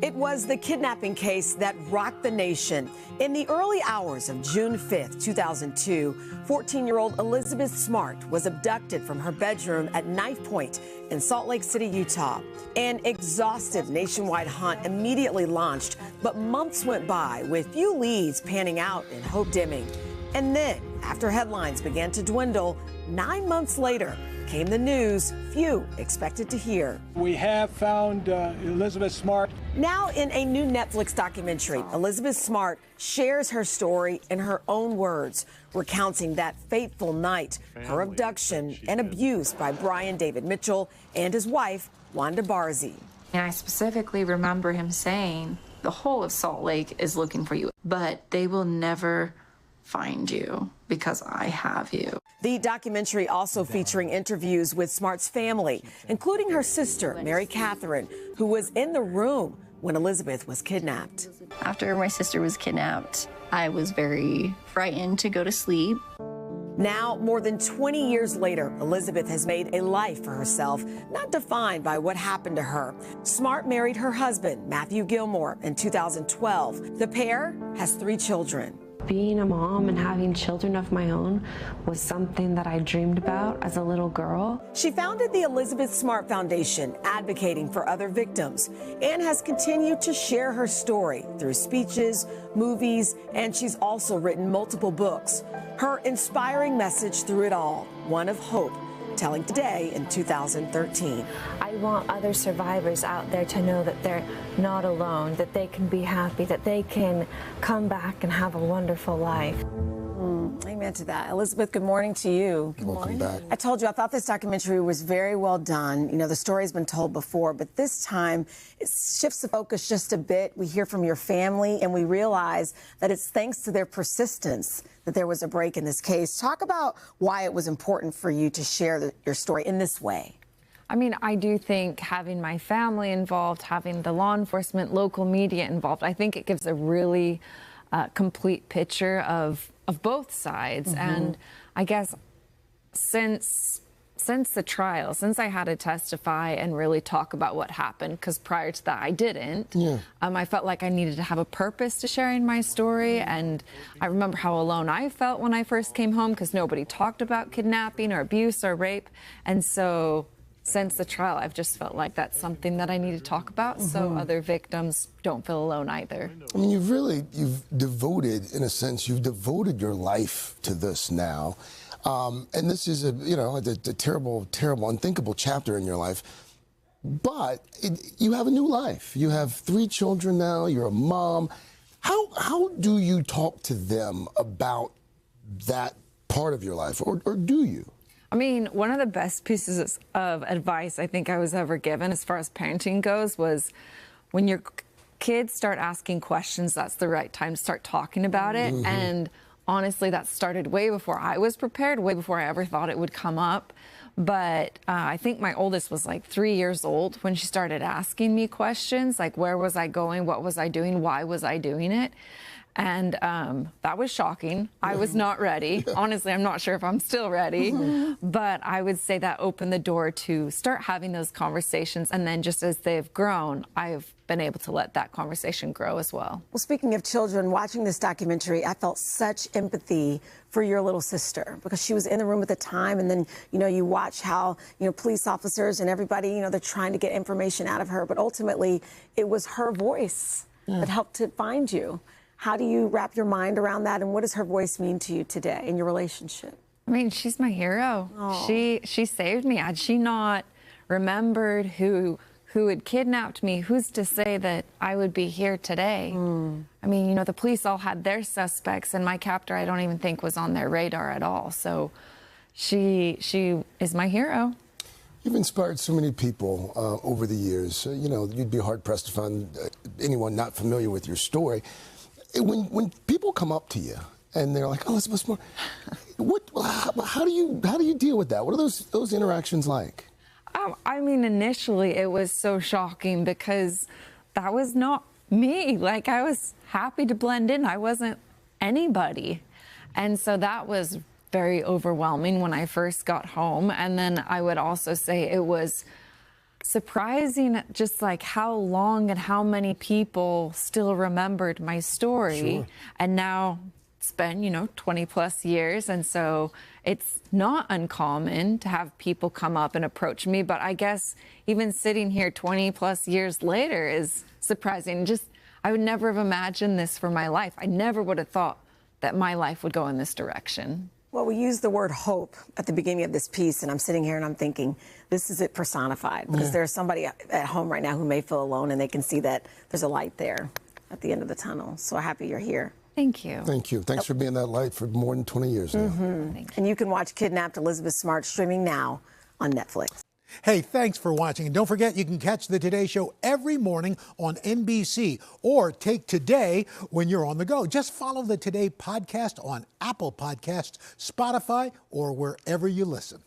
It was the kidnapping case that rocked the nation. In the early hours of June 5th, 2002, 14-year-old Elizabeth Smart was abducted from her bedroom at knife point in Salt Lake City, Utah. An exhaustive nationwide hunt immediately launched, but months went by with few leads panning out and hope dimming. And then, after headlines began to dwindle, 9 months later, came the news few expected to hear. We have found Elizabeth Smart. Now in a new Netflix documentary, Elizabeth Smart shares her story in her own words, recounting that fateful night, her abduction and abuse by Brian David Mitchell and his wife, Wanda Barzee. And I specifically remember him saying, the whole of Salt Lake is looking for you, but they will never find you because I have you. The documentary also featuring interviews with Smart's family, including her sister, Mary Catherine, who was in the room when Elizabeth was kidnapped. After my sister was kidnapped, I was very frightened to go to sleep. Now, more than 20 years later, Elizabeth has made a life for herself, not defined by what happened to her. Smart married her husband, Matthew Gilmore, in 2012. The pair has 3 children. Being a mom and having children of my own was something that I dreamed about as a little girl. She founded the Elizabeth Smart Foundation, advocating for other victims, and has continued to share her story through speeches, movies, and she's also written multiple books. Her inspiring message through it all, one of hope, telling today in 2013. I want other survivors out there to know that they're not alone, that they can be happy, that they can come back and have a wonderful life. Amen to that. Elizabeth, good morning to you. Good morning. Welcome back. I told you I thought this documentary was very well done. You know, the story's been told before, but this time it shifts the focus just a bit. We hear from your family and we realize that it's thanks to their persistence that there was a break in this case. Talk about why it was important for you to share your story in this way. I mean, I do think having my family involved, having the law enforcement, local media involved, I think it gives a really complete picture of both sides. And I guess since the trial, since I had to testify and really talk about what happened, because prior to that I didn't, I felt like I needed to have a purpose to sharing my story. And I remember how alone I felt when I first came home because nobody talked about kidnapping or abuse or rape. And so since the trial, I've just felt like that's something that I need to talk about so other victims don't feel alone either. I mean, you've devoted, in a sense, you've devoted your life to this now. And this is a terrible, terrible, unthinkable chapter in your life. But you have a new life. You have 3 children now. You're a mom. How do you talk to them about that part of your life, or do you? I mean, one of the best pieces of advice I think I was ever given as far as parenting goes was when your kids start asking questions, that's the right time to start talking about it. And honestly, that started way before I was prepared, way before I ever thought it would come up. But I think my oldest was like 3 years old when she started asking me questions, like where was I going, what was I doing, why was I doing it? And that was shocking. I was not ready. Honestly, I'm not sure if I'm still ready. But I would say that opened the door to start having those conversations. And then just as they've grown, I've been able to let that conversation grow as well. Well, speaking of children, watching this documentary, I felt such empathy for your little sister because she was in the room at the time. And then, you watch how, police officers and everybody, they're trying to get information out of her. But ultimately, it was her voice that helped to find you. How do you wrap your mind around that, and what does her voice mean to you today in your relationship? I mean, she's my hero. Oh. She saved me. Had she not remembered who had kidnapped me, who's to say that I would be here today? I mean, the police all had their suspects, and my captor I don't even think was on their radar at all. So she is my hero. You've inspired so many people over the years. You'd be hard-pressed to find anyone not familiar with your story. When people come up to you and they're like, "Oh, Elizabeth Smart," how do you deal with that? What are those interactions like? I mean, initially it was so shocking because that was not me. Like, I was happy to blend in. I wasn't anybody, and so that was very overwhelming when I first got home. And then I would also say it was surprising just like how long and how many people still remembered my story. Sure. And now it's been, 20 plus years. And so it's not uncommon to have people come up and approach me. But I guess even sitting here 20 plus years later is surprising. I would never have imagined this for my life. I never would have thought that my life would go in this direction. Well, we used the word hope at the beginning of this piece, and I'm sitting here and I'm thinking, this is it personified. Because there's somebody at home right now who may feel alone, and they can see that there's a light there at the end of the tunnel. So happy you're here. Thank you. Thank you. Thanks for being that light for more than 20 years now. And you can watch Kidnapped Elizabeth Smart streaming now on Netflix. Hey, thanks for watching. And don't forget, you can catch the Today Show every morning on NBC or take Today when you're on the go. Just follow the Today podcast on Apple Podcasts, Spotify, or wherever you listen.